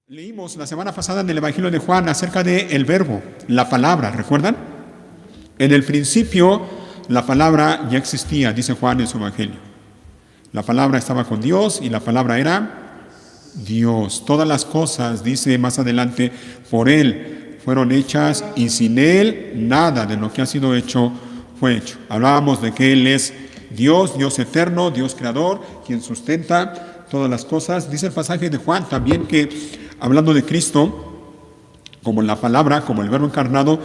Leímos la semana pasada en el Evangelio de Juan acerca del verbo, la palabra, ¿recuerdan? En el principio la palabra ya existía, dice Juan en su Evangelio. La palabra estaba con Dios y la palabra era Dios. Todas las cosas, dice más adelante, por Él fueron hechas y sin Él nada de lo que ha sido hecho fue hecho. Hablábamos de que Él es Dios, Dios eterno, Dios creador, quien sustenta todas las cosas. Dice el pasaje de Juan también que, hablando de Cristo, como la palabra, como el verbo encarnado,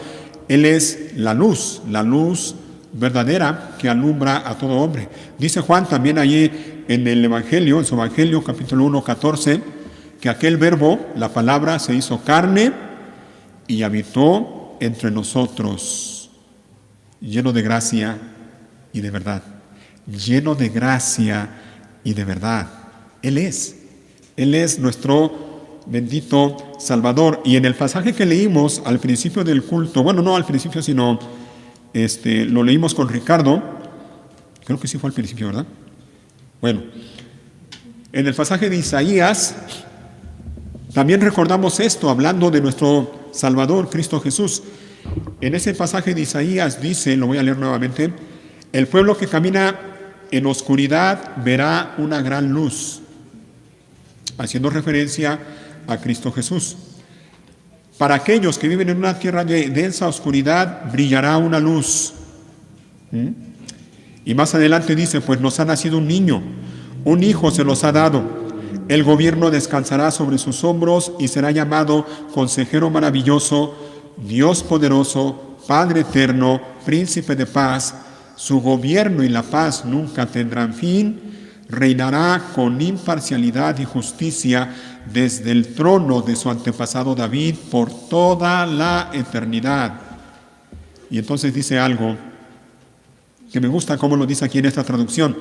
Él es la luz verdadera que alumbra a todo hombre. Dice Juan también allí en el Evangelio, en su Evangelio, capítulo 1, 14, que aquel verbo, la palabra, se hizo carne y habitó entre nosotros, lleno de gracia y de verdad. Lleno de gracia y de verdad. Él es nuestro bendito Salvador. Y en el pasaje que leímos al principio del culto, bueno, no al principio, sino lo leímos con Ricardo, creo que sí fue al principio, ¿verdad? Bueno, en el pasaje de Isaías también recordamos esto, hablando de nuestro Salvador, Cristo Jesús. En ese pasaje de Isaías dice, lo voy a leer nuevamente, el pueblo que camina en oscuridad verá una gran luz, haciendo referencia a Cristo Jesús. Para aquellos que viven en una tierra de densa oscuridad, brillará una luz. Y más adelante dice, pues nos ha nacido un niño, un hijo se los ha dado. El gobierno descansará sobre sus hombros y será llamado Consejero Maravilloso, Dios Poderoso, Padre Eterno, Príncipe de Paz. Su gobierno y la paz nunca tendrán fin. Reinará con imparcialidad y justicia desde el trono de su antepasado David por toda la eternidad. Y entonces dice algo que me gusta cómo lo dice aquí en esta traducción.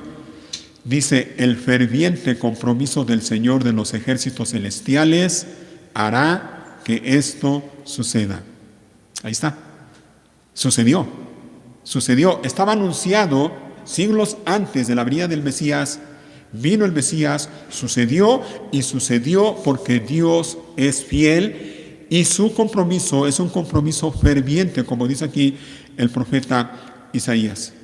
Dice, el ferviente compromiso del Señor de los ejércitos celestiales hará que esto suceda. Ahí está. Sucedió. Estaba anunciado siglos antes de la venida del Mesías. Vino el Mesías, sucedió porque Dios es fiel y su compromiso es un compromiso ferviente, como dice aquí el profeta Isaías.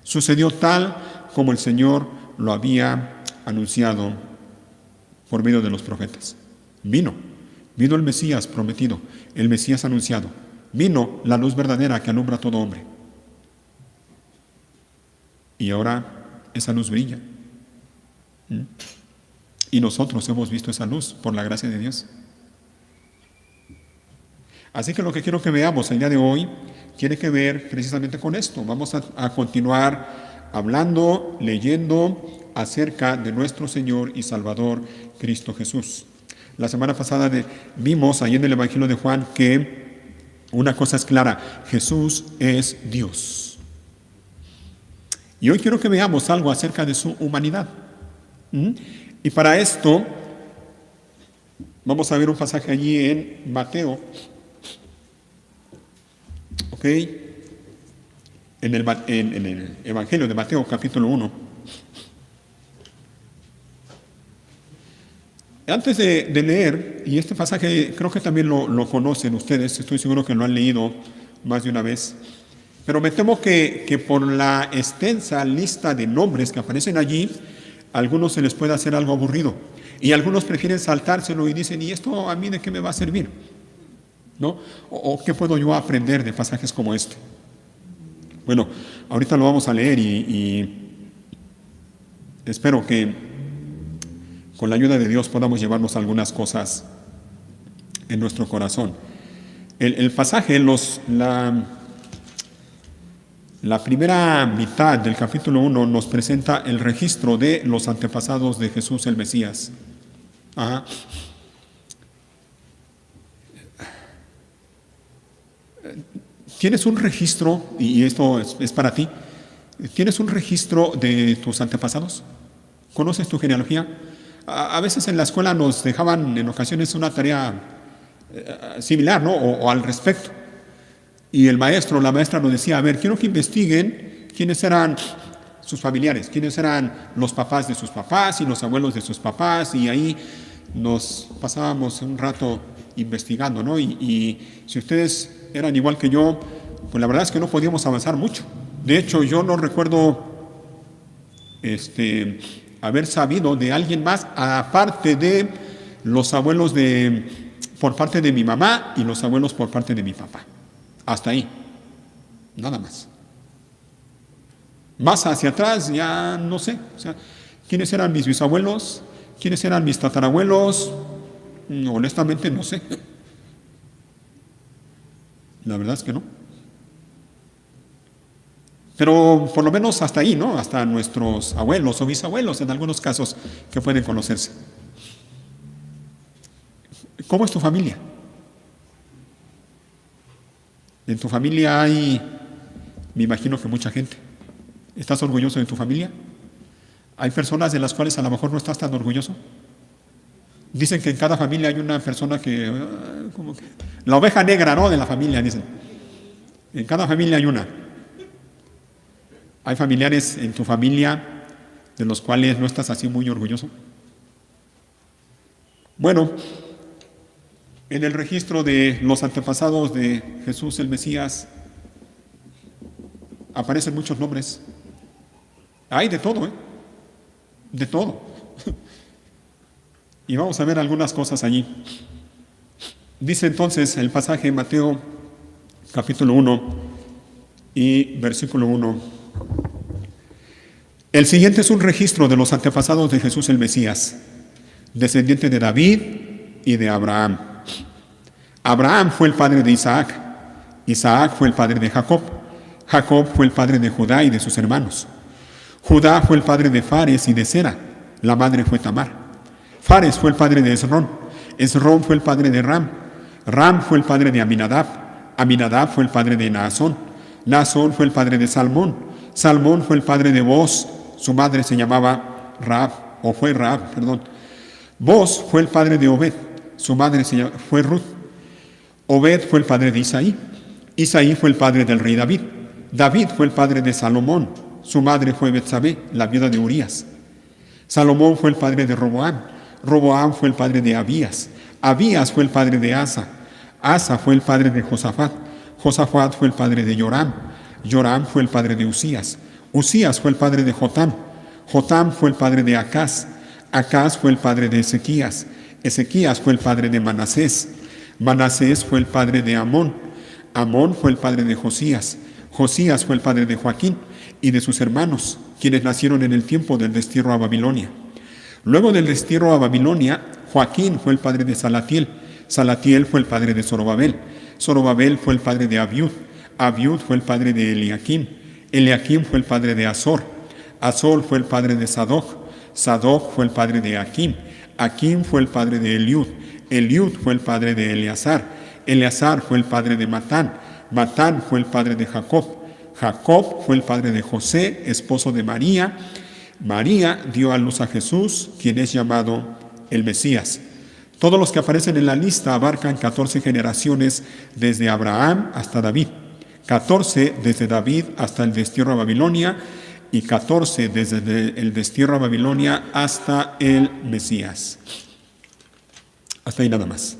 Sucedió tal como el Señor lo había anunciado por medio de los profetas. Vino el Mesías prometido, el Mesías anunciado. Vino la luz verdadera que alumbra a todo hombre. Y ahora esa luz brilla. Y nosotros hemos visto esa luz por la gracia de Dios. Así que lo que quiero que veamos el día de hoy tiene que ver precisamente con esto. Vamos a continuar hablando, leyendo acerca de nuestro Señor y Salvador Cristo Jesús. La semana pasada vimos ahí en el Evangelio de Juan que una cosa es clara: Jesús es Dios. Y hoy quiero que veamos algo acerca de su humanidad. Y para esto vamos a ver un pasaje allí en Mateo, ¿ok? En el Evangelio de Mateo, capítulo 1. Antes de leer, y este pasaje creo que también lo conocen ustedes, estoy seguro que lo han leído más de una vez, pero me temo que por la extensa lista de nombres que aparecen allí, a algunos se les puede hacer algo aburrido. Y algunos prefieren saltárselo y dicen, ¿y esto a mí de qué me va a servir? ¿No? ¿O qué puedo yo aprender de pasajes como este? Bueno, ahorita lo vamos a leer y espero que con la ayuda de Dios podamos llevarnos algunas cosas en nuestro corazón. El pasaje, la primera mitad del capítulo 1 nos presenta el registro de los antepasados de Jesús el Mesías. ¿Tienes un registro, y esto es para ti, tienes un registro de tus antepasados? ¿Conoces tu genealogía? A veces en la escuela nos dejaban en ocasiones una tarea similar, ¿no? O al respecto. Y el maestro o la maestra nos decía, a ver, quiero que investiguen quiénes eran sus familiares, quiénes eran los papás de sus papás y los abuelos de sus papás, y ahí nos pasábamos un rato investigando, ¿no? Y si ustedes eran igual que yo, pues la verdad es que no podíamos avanzar mucho. De hecho, yo no recuerdo haber sabido de alguien más, aparte de los abuelos por parte de mi mamá y los abuelos por parte de mi papá. Hasta ahí. Nada más. Más hacia atrás ya no sé. O sea, ¿quiénes eran mis bisabuelos? ¿Quiénes eran mis tatarabuelos? Honestamente no sé. La verdad es que no. Pero por lo menos hasta ahí, ¿no? Hasta nuestros abuelos o bisabuelos, en algunos casos, que pueden conocerse. ¿Cómo es tu familia? En tu familia hay, me imagino que mucha gente. ¿Estás orgulloso de tu familia? ¿Hay personas de las cuales a lo mejor no estás tan orgulloso? Dicen que en cada familia hay una persona que, como que la oveja negra, ¿no? De la familia, dicen. En cada familia hay una. ¿Hay familiares en tu familia de los cuales no estás así muy orgulloso? Bueno, en el registro de los antepasados de Jesús el Mesías aparecen muchos nombres. Hay de todo, de todo. Y vamos a ver algunas cosas allí. Dice entonces el pasaje en Mateo capítulo 1 y versículo 1. El siguiente es un registro de los antepasados de Jesús el Mesías, descendiente de David y de Abraham. Abraham fue el padre de Isaac, Isaac fue el padre de Jacob, Jacob fue el padre de Judá y de sus hermanos. Judá fue el padre de Fares y de Sera, la madre fue Tamar. Fares fue el padre de Esrón, Esrón fue el padre de Ram, Ram fue el padre de Aminadab, Aminadab fue el padre de Naasón, Naasón fue el padre de Salmón, Salmón fue el padre de Boz, su madre se llamaba Rahab, perdón. Boz fue el padre de Obed, su madre fue Ruth. Obed fue el padre de Isaí, Isaí fue el padre del rey David, David fue el padre de Salomón, su madre fue Betsabé, la viuda de Urías. Salomón fue el padre de Roboam, Roboam fue el padre de Abías, Abías fue el padre de Asa, Asa fue el padre de Josafat, Josafat fue el padre de Joram, Joram fue el padre de Usías, Usías fue el padre de Jotam, Jotam fue el padre de Acaz, Acaz fue el padre de Ezequías, Ezequías fue el padre de Manasés, Manasés fue el padre de Amón, Amón fue el padre de Josías, Josías fue el padre de Joaquín y de sus hermanos, quienes nacieron en el tiempo del destierro a Babilonia. Luego del destierro a Babilonia, Joaquín fue el padre de Salatiel, Salatiel fue el padre de Zorobabel, Zorobabel fue el padre de Abiud, Abiud fue el padre de Eliaquim, Eliaquim fue el padre de Azor, Azor fue el padre de Sadoc, Sadoc fue el padre de Aquim, Aquim fue el padre de Eliud, Eliud fue el padre de Eleazar, Eleazar fue el padre de Matán, Matán fue el padre de Jacob, Jacob fue el padre de José, esposo de María, María dio a luz a Jesús, quien es llamado el Mesías. Todos los que aparecen en la lista abarcan 14 generaciones desde Abraham hasta David, 14 desde David hasta el destierro a Babilonia y 14 desde el destierro a Babilonia hasta el Mesías. Hasta ahí nada más.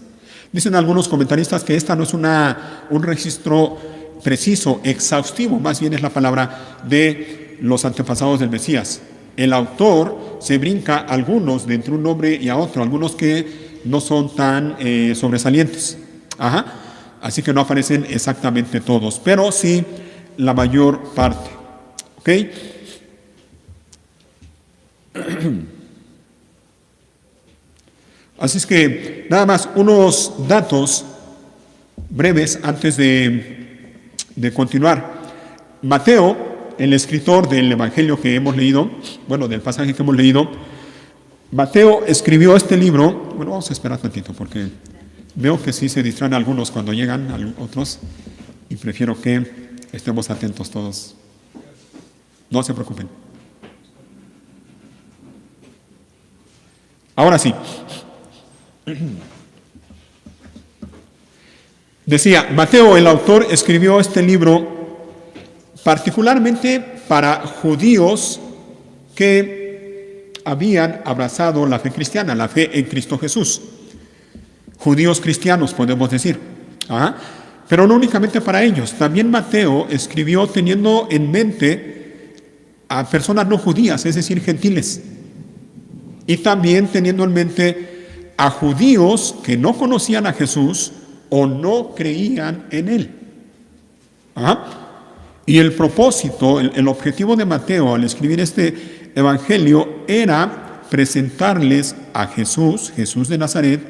Dicen algunos comentaristas que esta no es un registro preciso, exhaustivo, más bien es la palabra de los antepasados del Mesías. El autor se brinca algunos de entre un nombre y a otro, algunos que no son tan sobresalientes. Así que no aparecen exactamente todos, pero sí la mayor parte. ¿Ok? Así es que nada más unos datos breves antes de continuar. Mateo, el escritor del evangelio que hemos leído, bueno, del pasaje que hemos leído, Mateo escribió este libro. Bueno, vamos a esperar tantito porque veo que sí se distraen algunos cuando llegan otros y prefiero que estemos atentos todos. No se preocupen. Ahora sí. Decía, Mateo, el autor, escribió este libro particularmente para judíos que habían abrazado la fe cristiana, la fe en Cristo Jesús. Judíos cristianos, podemos decir. Pero no únicamente para ellos. También Mateo escribió teniendo en mente a personas no judías, es decir, gentiles. Y también teniendo en mente a judíos que no conocían a Jesús o no creían en Él. Y el propósito, el objetivo de Mateo al escribir este evangelio era presentarles a Jesús, Jesús de Nazaret,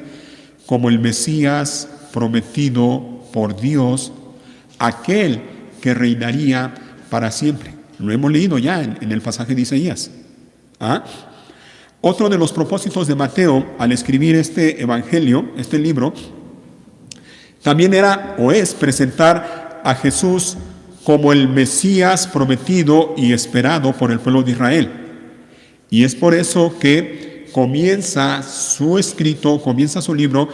como el Mesías prometido por Dios, aquel que reinaría para siempre. Lo hemos leído ya en el pasaje de Isaías. Otro de los propósitos de Mateo al escribir este evangelio, este libro, también era o es presentar a Jesús como el Mesías prometido y esperado por el pueblo de Israel. Y es por eso que comienza su escrito, comienza su libro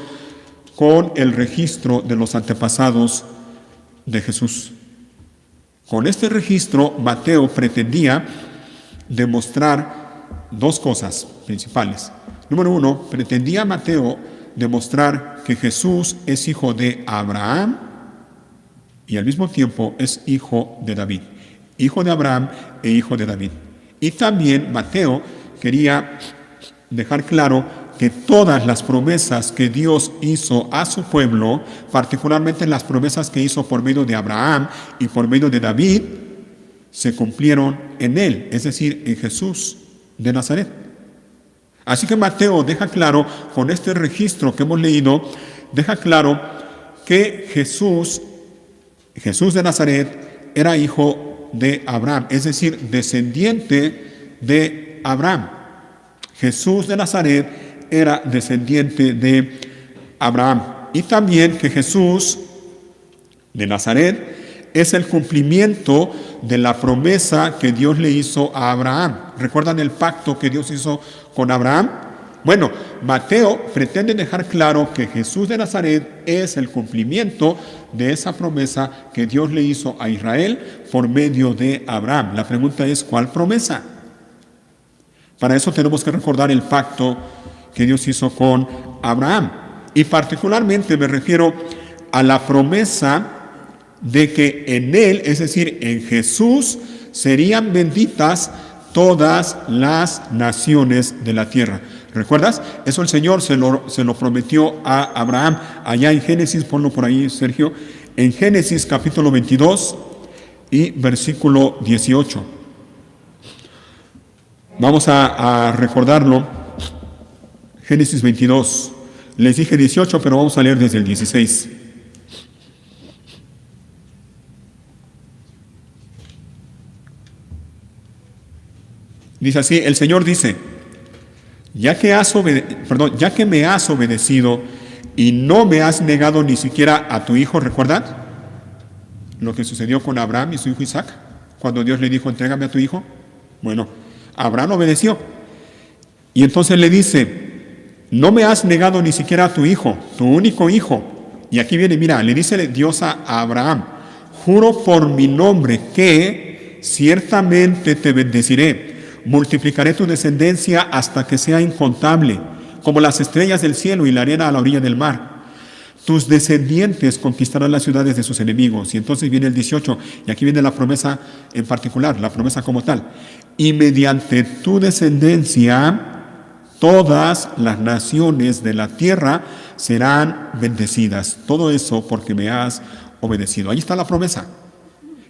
con el registro de los antepasados de Jesús. Con este registro, Mateo pretendía demostrar dos cosas principales. Número uno, pretendía Mateo demostrar que Jesús es hijo de Abraham y al mismo tiempo es hijo de David. Hijo de Abraham e hijo de David. Y también Mateo quería dejar claro que todas las promesas que Dios hizo a su pueblo, particularmente las promesas que hizo por medio de Abraham y por medio de David, se cumplieron en él, es decir, en Jesús de Nazaret. Así que Mateo deja claro, con este registro que hemos leído, deja claro que Jesús de Nazaret era hijo de Abraham, es decir, descendiente de Abraham. Jesús de Nazaret era descendiente de Abraham. Y también que Jesús de Nazaret es el cumplimiento de la promesa que Dios le hizo a Abraham. ¿Recuerdan el pacto que Dios hizo con Abraham? Bueno, Mateo pretende dejar claro que Jesús de Nazaret es el cumplimiento de esa promesa que Dios le hizo a Israel por medio de Abraham. La pregunta es, ¿cuál promesa? Para eso tenemos que recordar el pacto que Dios hizo con Abraham. Y particularmente me refiero a la promesa de que en él, es decir, en Jesús, serían benditas todas las naciones de la tierra. ¿Recuerdas? Eso el Señor se lo prometió a Abraham. Allá en Génesis, ponlo por ahí, Sergio, en Génesis capítulo 22 y versículo 18. Vamos a recordarlo. Génesis 22. Les dije 18, pero vamos a leer desde el 16. Dice así, el Señor dice, ya que me has obedecido y no me has negado ni siquiera a tu hijo, ¿recuerdan lo que sucedió con Abraham y su hijo Isaac? Cuando Dios le dijo, entrégame a tu hijo. Bueno, Abraham obedeció. Y entonces le dice, no me has negado ni siquiera a tu hijo, tu único hijo. Y aquí viene, mira, le dice Dios a Abraham, juro por mi nombre que ciertamente te bendeciré. Multiplicaré tu descendencia hasta que sea incontable, como las estrellas del cielo y la arena a la orilla del mar. Tus descendientes conquistarán las ciudades de sus enemigos. Y entonces viene el 18, y aquí viene la promesa en particular, la promesa como tal. Y mediante tu descendencia, todas las naciones de la tierra serán bendecidas. Todo eso porque me has obedecido. Ahí está la promesa.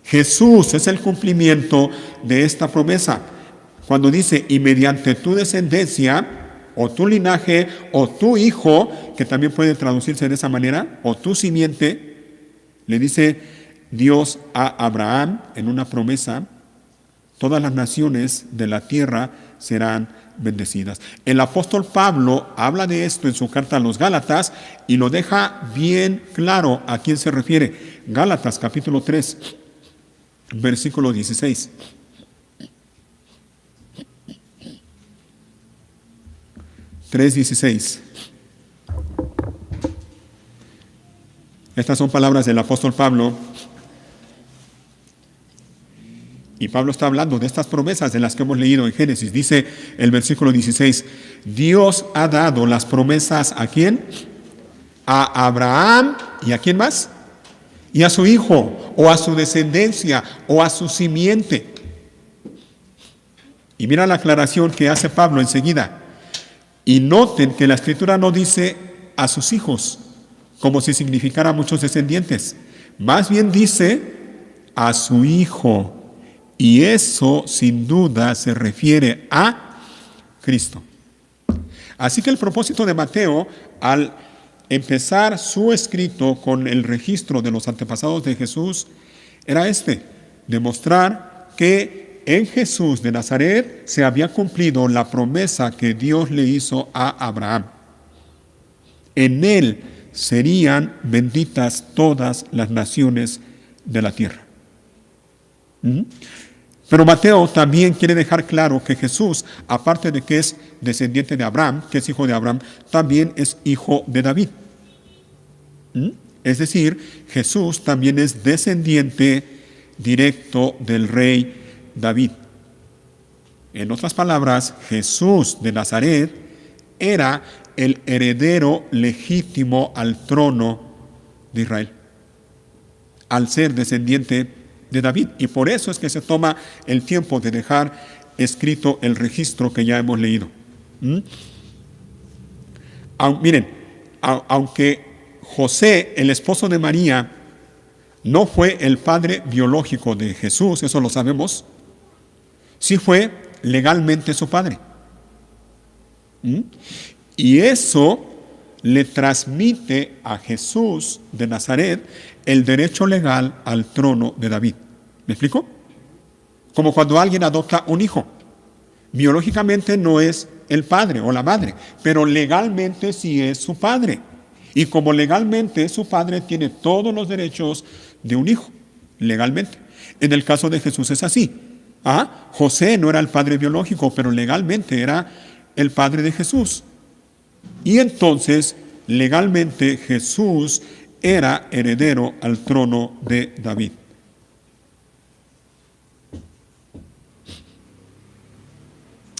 Jesús es el cumplimiento de esta promesa. Cuando dice, y mediante tu descendencia, o tu linaje, o tu hijo, que también puede traducirse de esa manera, o tu simiente, le dice Dios a Abraham en una promesa, todas las naciones de la tierra serán bendecidas. El apóstol Pablo habla de esto en su carta a los Gálatas y lo deja bien claro a quién se refiere. Gálatas capítulo 3, versículo 16. Estas son palabras del apóstol Pablo. Y Pablo está hablando de estas promesas de las que hemos leído en Génesis. Dice el versículo 16, Dios ha dado las promesas ¿a quién? A Abraham, ¿y a quién más? Y a su hijo, o a su descendencia, o a su simiente. Y mira la aclaración que hace Pablo enseguida. Y noten que la Escritura no dice a sus hijos, como si significara muchos descendientes. Más bien dice a su hijo. Y eso sin duda se refiere a Cristo. Así que el propósito de Mateo, al empezar su escrito con el registro de los antepasados de Jesús, era demostrar que en Jesús de Nazaret se había cumplido la promesa que Dios le hizo a Abraham. En él serían benditas todas las naciones de la tierra. Pero Mateo también quiere dejar claro que Jesús, aparte de que es descendiente de Abraham, que es hijo de Abraham, también es hijo de David. Es decir, Jesús también es descendiente directo del rey David. En otras palabras, Jesús de Nazaret era el heredero legítimo al trono de Israel, al ser descendiente de David. Y por eso es que se toma el tiempo de dejar escrito el registro que ya hemos leído. Miren, aunque José, el esposo de María, no fue el padre biológico de Jesús, eso lo sabemos, sí fue legalmente su padre. Y eso le transmite a Jesús de Nazaret el derecho legal al trono de David. ¿Me explico? Como cuando alguien adopta un hijo. Biológicamente no es el padre o la madre, pero legalmente sí es su padre. Y como legalmente es su padre, tiene todos los derechos de un hijo, legalmente. En el caso de Jesús es así. José no era el padre biológico, pero legalmente era el padre de Jesús. Y entonces, legalmente, Jesús era heredero al trono de David.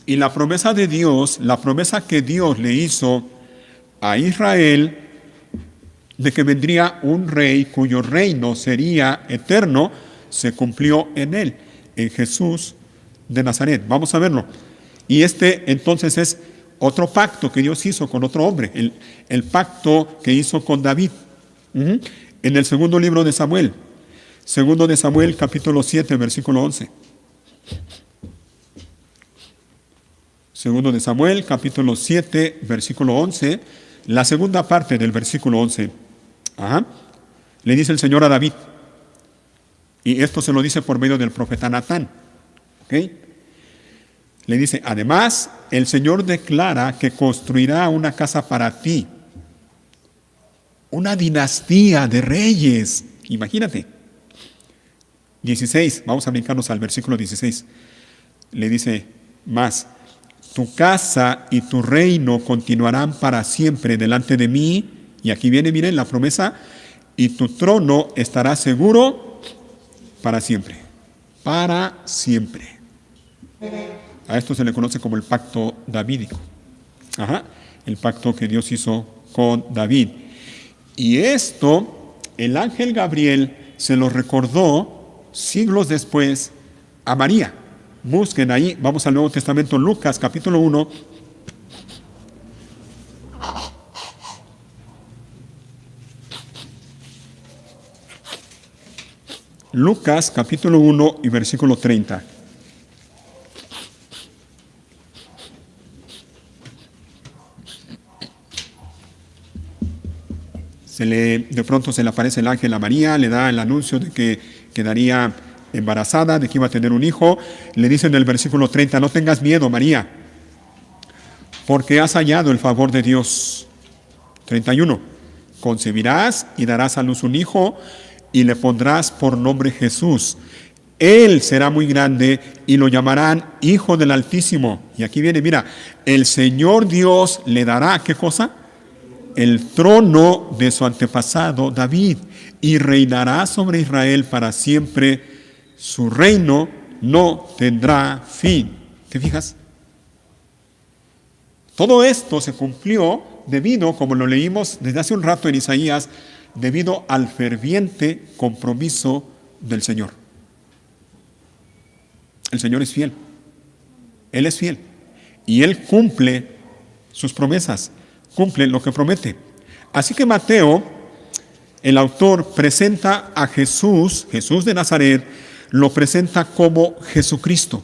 Y la promesa de Dios, la promesa que Dios le hizo a Israel, de que vendría un rey cuyo reino sería eterno, se cumplió en él, en Jesús de Nazaret. Vamos a verlo. Y entonces es otro pacto que Dios hizo con otro hombre, el pacto que hizo con David. En el segundo libro de Samuel, segundo de Samuel, capítulo 7, versículo 11. Segundo de Samuel, capítulo 7, versículo 11, la segunda parte del versículo 11. Le dice el Señor a David, y esto se lo dice por medio del profeta Natán. Le dice, además, el Señor declara que construirá una casa para ti, una dinastía de reyes. Imagínate. 16, vamos a brincarnos al versículo 16. Le dice más, tu casa y tu reino continuarán para siempre delante de mí. Y aquí viene, miren, la promesa, y tu trono estará seguro para siempre. Para siempre. A esto se le conoce como el pacto davídico. El pacto que Dios hizo con David. Y esto, el ángel Gabriel se lo recordó siglos después a María. Busquen ahí, vamos al Nuevo Testamento, Lucas capítulo 1. Lucas capítulo 1 y versículo 30. De pronto se le aparece el ángel a María, le da el anuncio de que quedaría embarazada, de que iba a tener un hijo. Le dice en el versículo 30, no tengas miedo, María, porque has hallado el favor de Dios. 31, concebirás y darás a luz un hijo y le pondrás por nombre Jesús. Él será muy grande y lo llamarán Hijo del Altísimo. Y aquí viene, mira, el Señor Dios le dará, ¿qué cosa? El trono de su antepasado David, y reinará sobre Israel para siempre. Su reino no tendrá fin. ¿Te fijas? Todo esto se cumplió debido, como lo leímos desde hace un rato en Isaías, debido al ferviente compromiso del Señor. El Señor es fiel. Él es fiel. Y Él cumple sus promesas, cumple lo que promete. Así que Mateo, el autor, presenta a Jesús, Jesús de Nazaret, lo presenta como Jesucristo.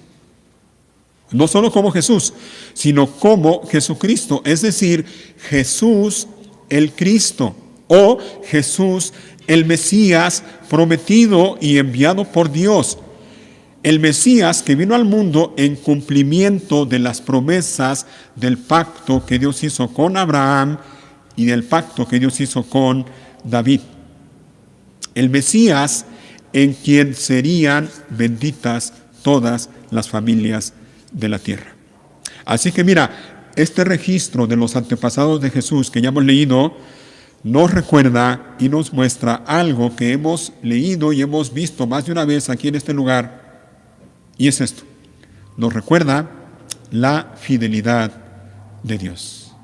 No solo como Jesús, sino como Jesucristo, es decir, Jesús el Cristo o Jesús el Mesías prometido y enviado por Dios. El Mesías que vino al mundo en cumplimiento de las promesas del pacto que Dios hizo con Abraham y del pacto que Dios hizo con David. El Mesías en quien serían benditas todas las familias de la tierra. Así que mira, este registro de los antepasados de Jesús que ya hemos leído nos recuerda y nos muestra algo que hemos leído y hemos visto más de una vez aquí en este lugar, y es esto: nos recuerda la fidelidad de Dios.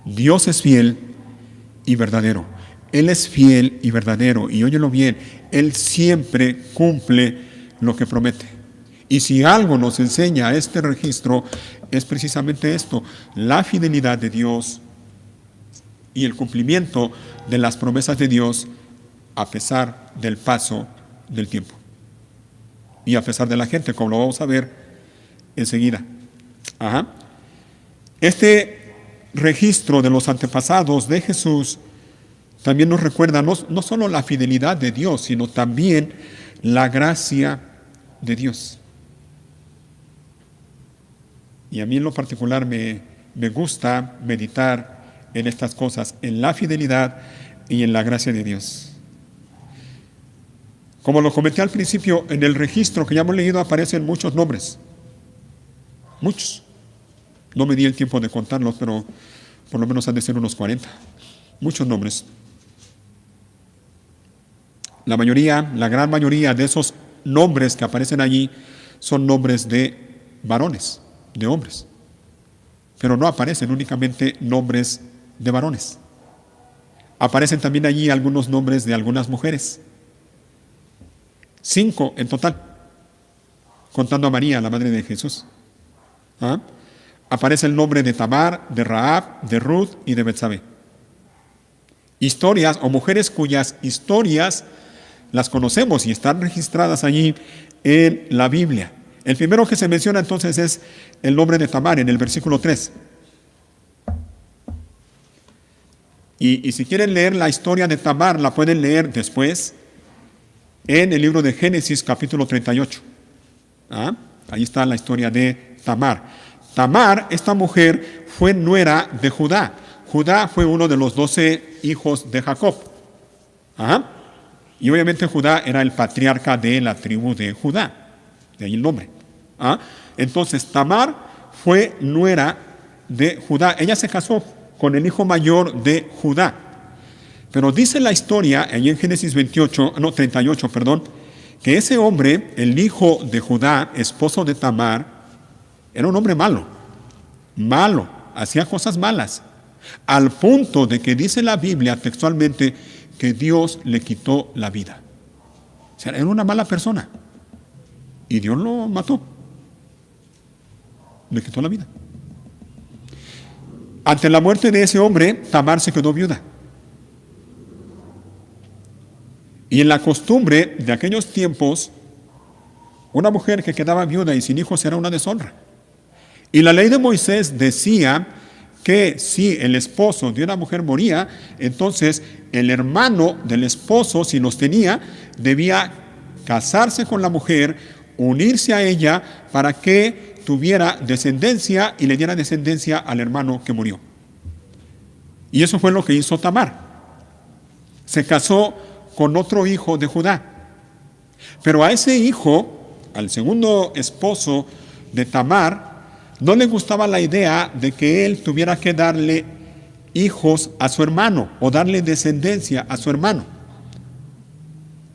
Dios es fiel y verdadero. Él es fiel y verdadero, y óyelo bien, Él siempre cumple lo que promete. Y si algo nos enseña este registro, es precisamente esto: la fidelidad de Dios y el cumplimiento de las promesas de Dios a pesar del paso del tiempo. Y a pesar de la gente, como lo vamos a ver enseguida. Este registro de los antepasados de Jesús también nos recuerda no solo la fidelidad de Dios, sino también la gracia de Dios. Y a mí en lo particular me gusta meditar en estas cosas, en la fidelidad y en la gracia de Dios. Como lo comenté al principio, en el registro que ya hemos leído aparecen muchos nombres. Muchos. No me di el tiempo de contarlos, pero por lo menos han de ser unos 40. Muchos nombres. La gran mayoría de esos nombres que aparecen allí son nombres de varones, de hombres. Pero no aparecen únicamente nombres de varones. Aparecen también allí algunos nombres de algunas mujeres. 5 en total, contando a María, la madre de Jesús. Aparece el nombre de Tamar, de Rahab, de Ruth y de Betsabé. Historias o mujeres cuyas historias las conocemos y están registradas allí en la Biblia. El primero que se menciona entonces es el nombre de Tamar en el versículo 3. Y si quieren leer la historia de Tamar, la pueden leer después en el libro de Génesis, capítulo 38. Ahí está la historia de Tamar. Tamar, esta mujer, fue nuera de Judá. Judá fue uno de los 12 hijos de Jacob. Y obviamente Judá era el patriarca de la tribu de Judá. De ahí el nombre. Entonces Tamar fue nuera de Judá. Ella se casó con el hijo mayor de Judá. Pero dice la historia, allí en Génesis 38, que ese hombre, el hijo de Judá, esposo de Tamar, era un hombre malo, hacía cosas malas, al punto de que dice la Biblia textualmente que Dios le quitó la vida. O sea, era una mala persona y Dios lo mató, le quitó la vida. Ante la muerte de ese hombre, Tamar se quedó viuda. Y en la costumbre de aquellos tiempos, una mujer que quedaba viuda y sin hijos era una deshonra. Y la ley de Moisés decía que si el esposo de una mujer moría, entonces el hermano del esposo, si los tenía, debía casarse con la mujer, unirse a ella para que tuviera descendencia y le diera descendencia al hermano que murió. Y eso fue lo que hizo Tamar. Se casó con otro hijo de Judá. Pero a ese hijo, al segundo esposo de Tamar, no le gustaba la idea de que él tuviera que darle hijos a su hermano o darle descendencia a su hermano.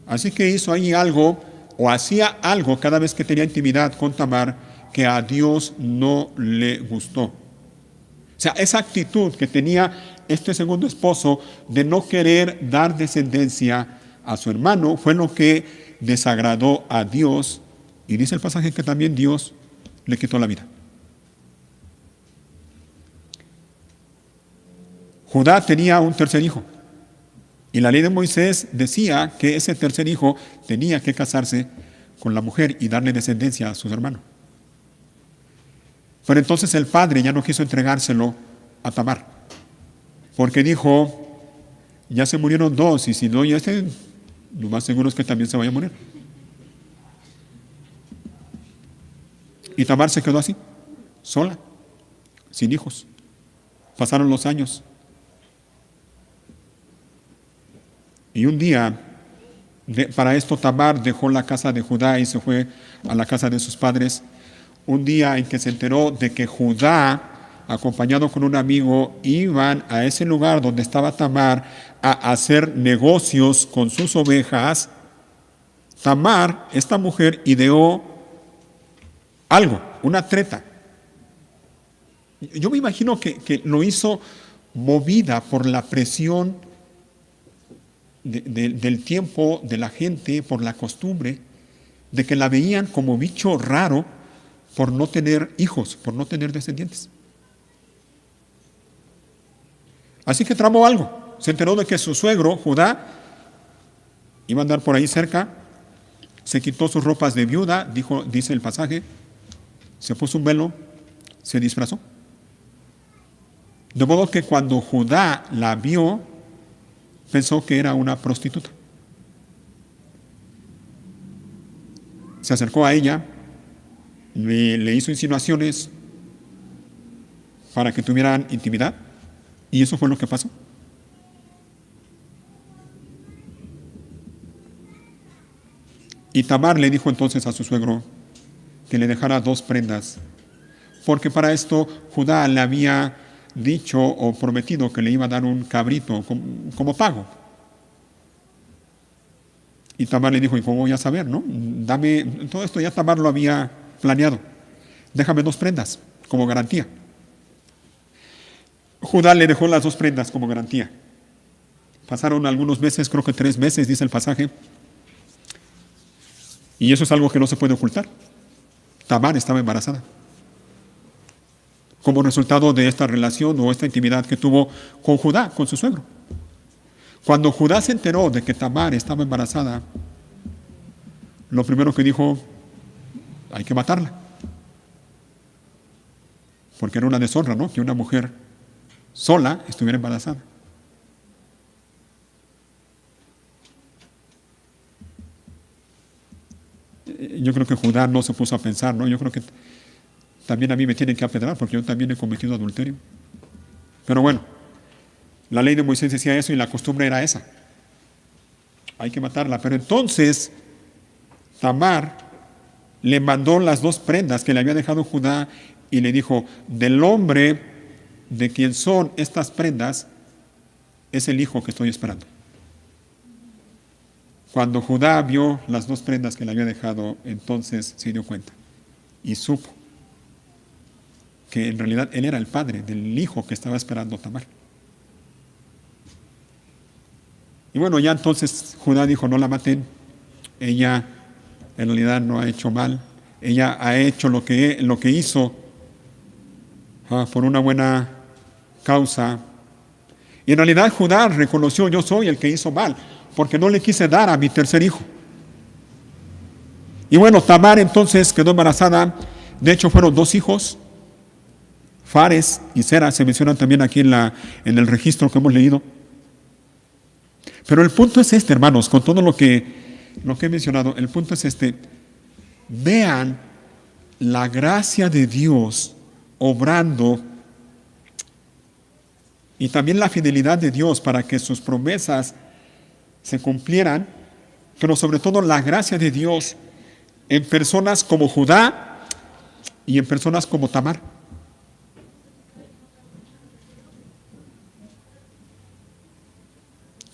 Así que hizo ahí algo o hacía algo cada vez que tenía intimidad con Tamar que a Dios no le gustó. O sea, esa actitud que tenía este segundo esposo de no querer dar descendencia a su hermano fue lo que desagradó a Dios, y dice el pasaje que también Dios le quitó la vida. Judá tenía un tercer hijo, y la ley de Moisés decía que ese tercer hijo tenía que casarse con la mujer y darle descendencia a sus hermanos. Pero entonces el padre ya no quiso entregárselo a Tamar, porque dijo, ya se murieron dos, y si doy a este, lo más seguro es que también se vaya a morir. Y Tamar se quedó así, sola, sin hijos. Pasaron los años. Y un día, para esto Tamar dejó la casa de Judá y se fue a la casa de sus padres. Un día en que se enteró de que Judá, acompañado con un amigo, iban a ese lugar donde estaba Tamar a hacer negocios con sus ovejas, Tamar, esta mujer, ideó algo, una treta. Yo me imagino que lo hizo movida por la presión del tiempo, de la gente, por la costumbre, de que la veían como bicho raro por no tener hijos, por no tener descendientes. Así que tramó algo. Se enteró de que su suegro, Judá, iba a andar por ahí cerca, se quitó sus ropas de viuda, dice el pasaje, se puso un velo, se disfrazó. De modo que cuando Judá la vio, pensó que era una prostituta. Se acercó a ella, le hizo insinuaciones para que tuvieran intimidad, y eso fue lo que pasó. Y Tamar le dijo entonces a su suegro que le dejara 2 prendas, porque para esto Judá le había dicho o prometido que le iba a dar un cabrito como pago. Y Tamar le dijo, ¿y cómo voy a saber, no? Dame, todo esto ya Tamar lo había planeado. Déjame 2 prendas como garantía. Judá le dejó las 2 prendas como garantía. Pasaron algunos meses, creo que 3 meses, dice el pasaje. Y eso es algo que no se puede ocultar. Tamar estaba embarazada. Como resultado de esta relación o esta intimidad que tuvo con Judá, con su suegro. Cuando Judá se enteró de que Tamar estaba embarazada, lo primero que dijo, hay que matarla. Porque era una deshonra, ¿no? Que una mujer sola estuviera embarazada. Yo creo que Judá no se puso a pensar, ¿no? Yo creo que también a mí me tienen que apedrear porque yo también he cometido adulterio. Pero bueno, la ley de Moisés decía eso y la costumbre era esa. Hay que matarla. Pero entonces Tamar le mandó las 2 prendas que le había dejado Judá y le dijo, del hombre de quien son estas prendas es el hijo que estoy esperando. Cuando Judá vio las 2 prendas que le había dejado, entonces se dio cuenta y supo que en realidad él era el padre del hijo que estaba esperando Tamar. Y bueno, ya entonces Judá dijo, no la maten, ella en realidad no ha hecho mal, ella ha hecho lo que hizo por una buena causa. Y en realidad Judá reconoció, yo soy el que hizo mal, porque no le quise dar a mi tercer hijo. Y bueno, Tamar entonces quedó embarazada. De hecho fueron 2 hijos, Fares y Zera, se mencionan también aquí en el registro que hemos leído. Pero el punto es este, hermanos, con todo lo que he mencionado, el punto es este. Vean la gracia de Dios obrando y también la fidelidad de Dios para que sus promesas se cumplieran, pero sobre todo la gracia de Dios en personas como Judá y en personas como Tamar.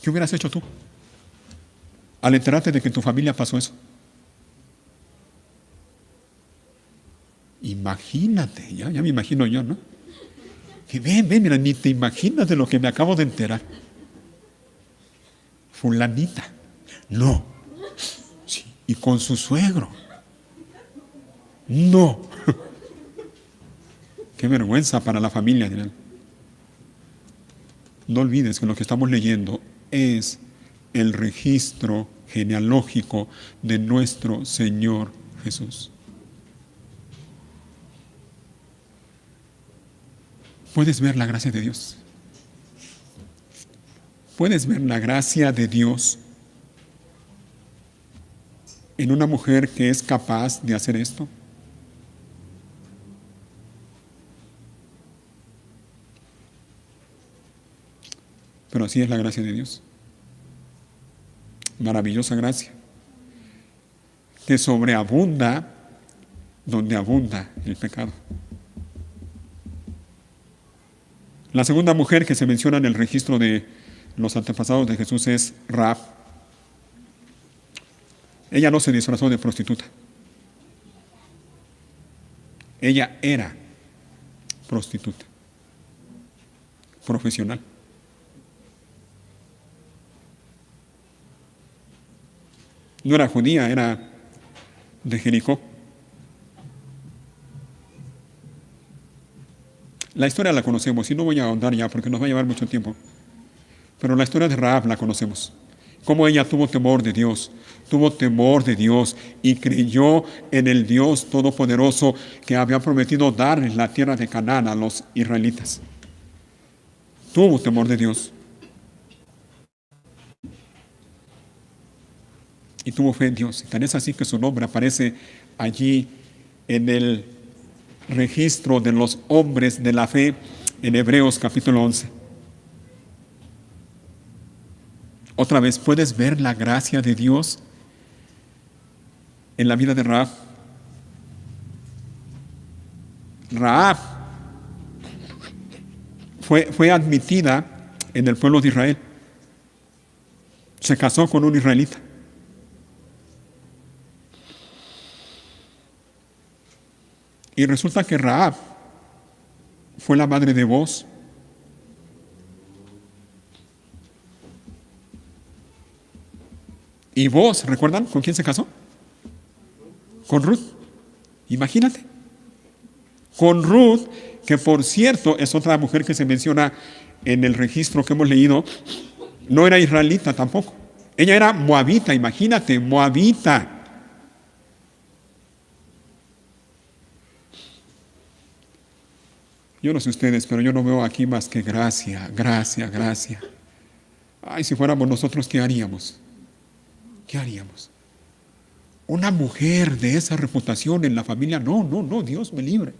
¿Qué hubieras hecho tú al enterarte de que en tu familia pasó eso? Imagínate, ya me imagino yo, ¿no? Que ven, mira, ni te imaginas de lo que me acabo de enterar. Fulanita. No. Sí, y con su suegro. No. Qué vergüenza para la familia. Dirán. No olvides que lo que estamos leyendo es el registro genealógico de nuestro Señor Jesús. ¿Puedes ver la gracia de Dios? ¿Puedes ver la gracia de Dios en una mujer que es capaz de hacer esto? Pero así es la gracia de Dios. Maravillosa gracia. Que sobreabunda donde abunda el pecado. La segunda mujer que se menciona en el registro de los antepasados de Jesús es Rahab. Ella no se disfrazó de prostituta. Ella era prostituta, profesional. No era judía, era de Jericó. La historia la conocemos y no voy a ahondar ya porque nos va a llevar mucho tiempo. Pero la historia de Rahab la conocemos. Cómo ella tuvo temor de Dios y creyó en el Dios Todopoderoso que había prometido dar la tierra de Canaán a los israelitas. Tuvo temor de Dios. Y tuvo fe en Dios. Tan es así que su nombre aparece allí en el registro de los hombres de la fe en Hebreos capítulo 11. Otra vez, ¿puedes ver la gracia de Dios en la vida de Rahab? Rahab fue admitida en el pueblo de Israel. Se casó con un israelita. Y resulta que Rahab fue la madre de Booz. Y Booz, ¿recuerdan con quién se casó? Con Ruth. Imagínate. Con Ruth, que por cierto es otra mujer que se menciona en el registro que hemos leído, no era israelita tampoco. Ella era moabita, imagínate, moabita. Yo no sé ustedes, pero yo no veo aquí más que gracia, gracia, gracia. Ay, si fuéramos nosotros, ¿qué haríamos? ¿Qué haríamos? Una mujer de esa reputación en la familia, no, Dios me libre.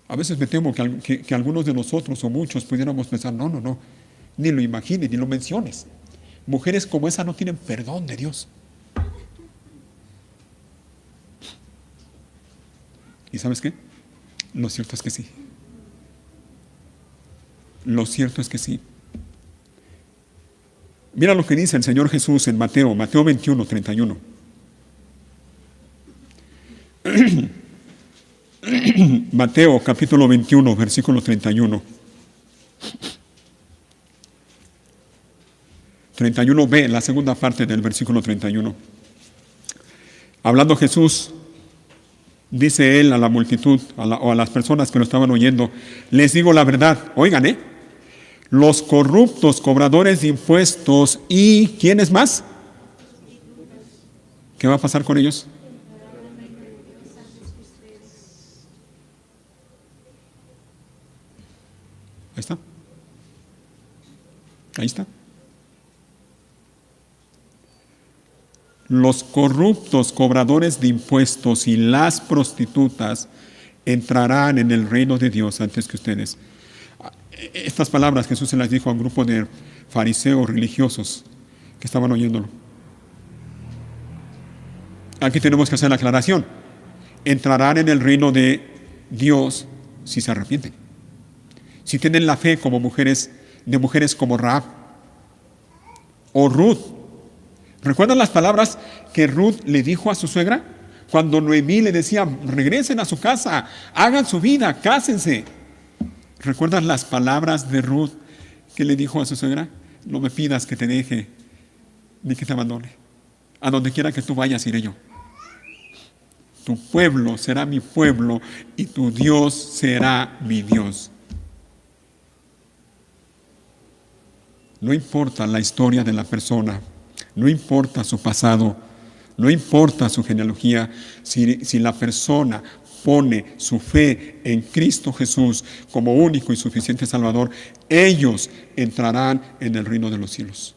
A veces me temo que algunos de nosotros o muchos pudiéramos pensar, no, ni lo imagines, ni lo menciones. Mujeres como esa no tienen perdón de Dios. ¿Y sabes qué? Lo cierto es que sí. Lo cierto es que sí. Mira lo que dice el Señor Jesús en Mateo 21, 31. Mateo capítulo 21, versículo 31. 31b, la segunda parte del versículo 31. Hablando Jesús, dice él a la multitud, o a las personas que lo estaban oyendo, les digo la verdad, oigan, los corruptos cobradores de impuestos y ¿quiénes más? ¿Qué va a pasar con ellos? Ahí está. Ahí está. Los corruptos cobradores de impuestos y las prostitutas entrarán en el reino de Dios antes que ustedes. Estas palabras Jesús se las dijo a un grupo de fariseos religiosos que estaban oyéndolo. Aquí tenemos que hacer la aclaración. Entrarán en el reino de Dios si se arrepienten. Si tienen la fe como mujeres como Rahab o Ruth. ¿Recuerdan las palabras que Ruth le dijo a su suegra? Cuando Noemí le decía, regresen a su casa, hagan su vida, cásense. ¿Recuerdan las palabras de Ruth que le dijo a su suegra? No me pidas que te deje ni que te abandone. A donde quiera que tú vayas iré yo. Tu pueblo será mi pueblo y tu Dios será mi Dios. No importa la historia de la persona, no importa su pasado, no importa su genealogía, si la persona pone su fe en Cristo Jesús como único y suficiente Salvador, ellos entrarán en el reino de los cielos.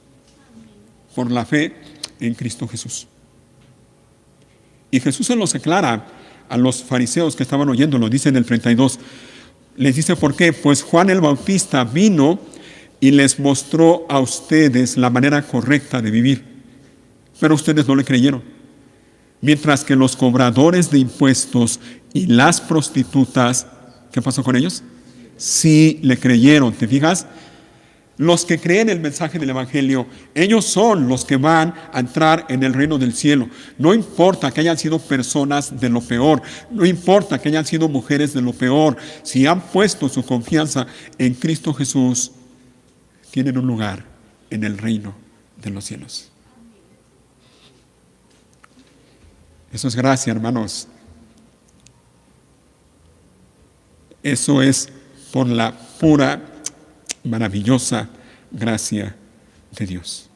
Por la fe en Cristo Jesús. Y Jesús se los aclara a los fariseos que estaban oyéndolo, dice en el 32. Les dice, ¿por qué? Pues Juan el Bautista vino y les mostró a ustedes la manera correcta de vivir, pero ustedes no le creyeron. Mientras que los cobradores de impuestos y las prostitutas, ¿qué pasó con ellos? Sí le creyeron, ¿te fijas? Los que creen el mensaje del Evangelio, ellos son los que van a entrar en el reino del cielo. No importa que hayan sido personas de lo peor, no importa que hayan sido mujeres de lo peor, si han puesto su confianza en Cristo Jesús, tienen un lugar en el reino de los cielos. Eso es gracia, hermanos. Eso es por la pura, maravillosa gracia de Dios.